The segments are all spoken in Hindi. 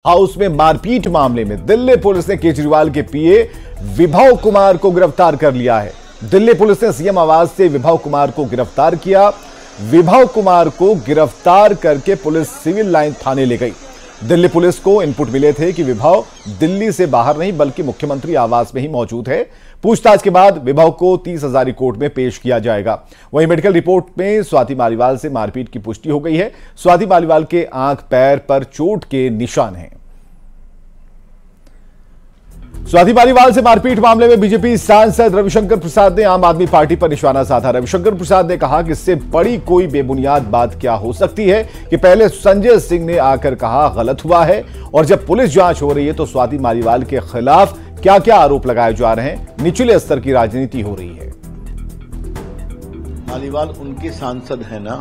हाउस में मारपीट मामले में दिल्ली पुलिस ने केजरीवाल के पीए विभव कुमार को गिरफ्तार कर लिया है। दिल्ली पुलिस ने सीएम आवास से विभव कुमार को गिरफ्तार किया। विभव कुमार को गिरफ्तार करके पुलिस सिविल लाइन थाने ले गई। दिल्ली पुलिस को इनपुट मिले थे कि विभव दिल्ली से बाहर नहीं बल्कि मुख्यमंत्री आवास में ही मौजूद है। पूछताछ के बाद विभव को 30 हजारी कोर्ट में पेश किया जाएगा। वहीं मेडिकल रिपोर्ट में स्वाति मालीवाल से मारपीट की पुष्टि हो गई है। स्वाति मालीवाल के आंख पैर पर चोट के निशान हैं। स्वाति मालीवाल से मारपीट मामले में बीजेपी सांसद रविशंकर प्रसाद ने आम आदमी पार्टी पर निशाना साधा। रविशंकर प्रसाद ने कहा कि इससे बड़ी कोई बेबुनियाद बात क्या हो सकती है कि पहले संजय सिंह ने आकर कहा गलत हुआ है और जब पुलिस जांच हो रही है तो स्वाति मालीवाल के खिलाफ क्या क्या आरोप लगाए जा रहे हैं। निचले स्तर की राजनीति हो रही है। मालीवाल उनके सांसद है ना,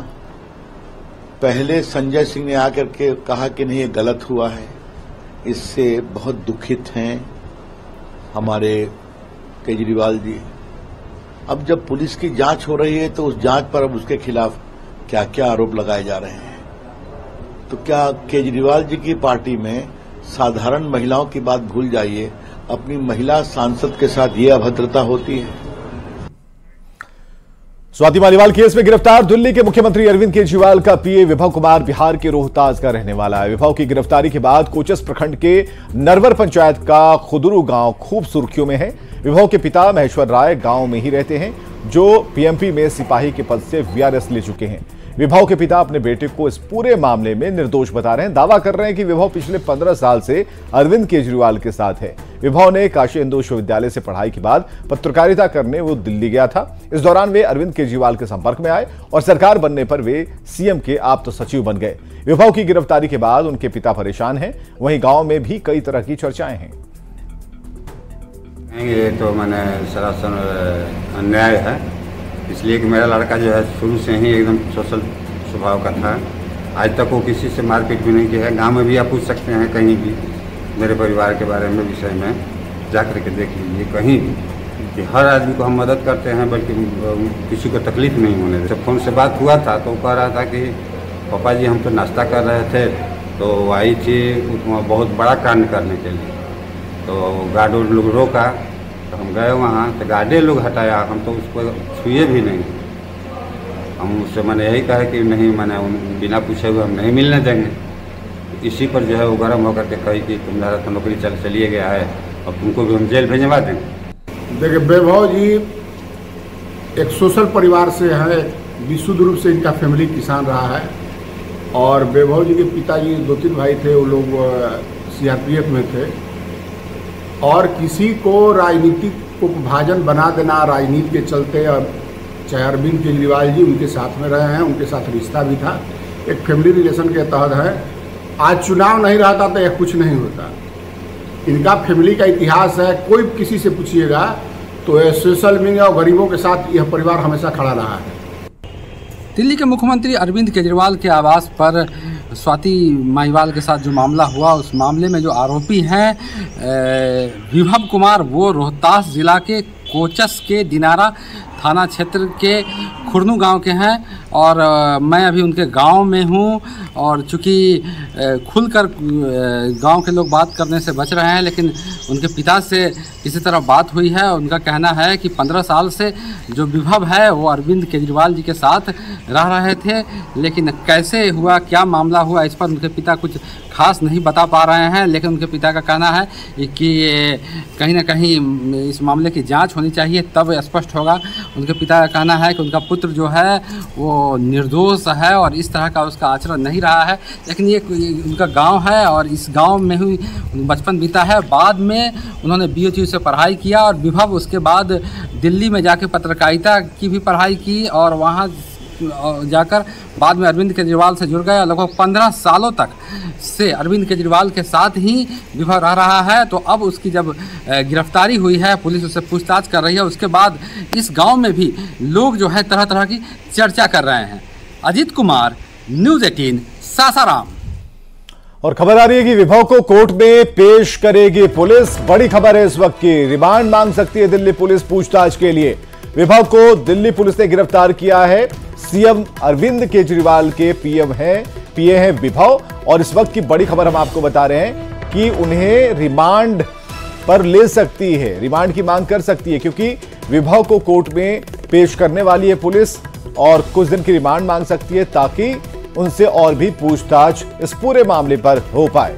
पहले संजय सिंह ने आकर के कहा कि नहीं ये गलत हुआ है, इससे बहुत दुखित हैं हमारे केजरीवाल जी। अब जब पुलिस की जांच हो रही है तो उस जांच पर अब उसके खिलाफ क्या क्या आरोप लगाए जा रहे हैं। तो क्या केजरीवाल जी की पार्टी में साधारण महिलाओं की बात भूल जाइए, अपनी महिला सांसद के साथ ये अभद्रता होती है। स्वाति मालीवाल केस में गिरफ्तार दिल्ली के मुख्यमंत्री अरविंद केजरीवाल का पीए विभव कुमार बिहार के रोहतास का रहने वाला है। विभव की गिरफ्तारी के बाद कोचस प्रखंड के नरवर पंचायत का खुदरू गांव खूब सुर्खियों में है। विभव के पिता महेश्वर राय गांव में ही रहते हैं, जो पीएमपी में सिपाही के पद से वीआरएस ले चुके हैं। विभव के पिता अपने बेटे को इस पूरे मामले में निर्दोष बता रहे हैं। दावा कर रहे हैं कि विभव पिछले 15 साल से अरविंद केजरीवाल के साथ है। विभव ने काशी हिंदू विश्वविद्यालय से पढ़ाई के बाद पत्रकारिता करने वो दिल्ली गया था। इस दौरान वे अरविंद केजरीवाल के संपर्क में आए और सरकार बनने पर वे सीएम के आप्त सचिव बन गए। विभव की गिरफ्तारी के बाद उनके पिता परेशान हैं। वहीं गांव में भी कई तरह की चर्चाएं हैं। ये तो मैंने सरासर अन्याय है, इसलिए कि मेरा लड़का जो है शुरू से ही एकदम सोशल स्वभाव का था। आज तक वो किसी से मारपीट भी नहीं किया है। गांव में भी आप पूछ सकते हैं, कहीं भी मेरे परिवार के बारे में विषय में जा कर के देख लीजिए, कहीं भी कि हर आदमी को हम मदद करते हैं, बल्कि किसी को तकलीफ नहीं होने देते। फोन से बात हुआ था तो वो कह रहा था कि पापा जी हम तो नाश्ता कर रहे थे तो आई थी बहुत बड़ा कांड करने के लिए, तो गार्डों लोग रोका तो हम गए वहाँ तो गार्डे लोग हटाया, हम तो उसको छुए भी नहीं। हम उससे मैंने यही कहा कि नहीं, मैंने बिना पूछे हुए हम नहीं मिलने देंगे। इसी पर जो है वो गर्म होकर के कही कि तुम्हारा तो नौकरी चलिए गया है, अब तुमको भी हम जेल भेजवा देंगे। देखिए, वैभव जी एक सोशल परिवार से है, विशुद्ध रूप से इनका फैमिली किसान रहा है। और वैभव जी के पिताजी 2-3 भाई थे, वो लोग सीआरपीएफ में थे। और किसी को राजनीतिक को भाजन बना देना राजनीति के चलते, और चाहे अरविंद केजरीवाल जी उनके साथ में रहे हैं, उनके साथ रिश्ता भी था, एक फैमिली रिलेशन के तहत है। आज चुनाव नहीं रहता तो यह कुछ नहीं होता। इनका फैमिली का इतिहास है, कोई किसी से पूछिएगा तो यह सोशल मीडिया और गरीबों के साथ यह परिवार हमेशा खड़ा रहा है। दिल्ली के मुख्यमंत्री अरविंद केजरीवाल के आवास पर स्वाति मालीवाल के साथ जो मामला हुआ, उस मामले में जो आरोपी हैं विभव कुमार, वो रोहतास जिला के कोचस के दिनारा थाना क्षेत्र के खुरनू गांव के हैं। और मैं अभी उनके गांव में हूं और चूँकि खुलकर गांव के लोग बात करने से बच रहे हैं, लेकिन उनके पिता से किसी तरह बात हुई है। उनका कहना है कि 15 साल से जो विभव है वो अरविंद केजरीवाल जी के साथ रह रहे थे, लेकिन कैसे हुआ, क्या मामला हुआ, इस पर उनके पिता कुछ खास नहीं बता पा रहे हैं। लेकिन उनके पिता का कहना है कि कहीं ना कहीं इस मामले की जांच होनी चाहिए, तब स्पष्ट होगा। उनके पिता का कहना है कि उनका पुत्र जो है वो निर्दोष है और इस तरह का उसका आचरण नहीं रहा है। लेकिन ये उनका गांव है और इस गांव में ही बचपन बीता है। बाद में उन्होंने BOTU से पढ़ाई किया और विभव उसके बाद दिल्ली में जाके पत्रकारिता की भी पढ़ाई की और वहाँ जाकर बाद में अरविंद केजरीवाल से जुड़ गया। लगभग 15 सालों तक से अरविंद केजरीवाल के साथ ही विभव रह रहा है। तो अब उसकी जब गिरफ्तारी हुई है, पुलिस उससे पूछताछ कर रही है, उसके बाद इस गांव में भी लोग जो है तरह तरह की चर्चा कर रहे हैं। अजीत कुमार, न्यूज़ 18, सासाराम। और खबर आ रही है कि विभव को कोर्ट में पेश करेगी पुलिस। बड़ी खबर है इस वक्त की। रिमांड मांग सकती है दिल्ली पुलिस पूछताछ के लिए। विभव को दिल्ली पुलिस ने गिरफ्तार किया है। सीएम अरविंद केजरीवाल के पीए हैं विभव। और इस वक्त की बड़ी खबर हम आपको बता रहे हैं कि उन्हें रिमांड पर ले सकती है, रिमांड की मांग कर सकती है, क्योंकि विभव को कोर्ट में पेश करने वाली है पुलिस और कुछ दिन की रिमांड मांग सकती है ताकि उनसे और भी पूछताछ इस पूरे मामले पर हो पाए।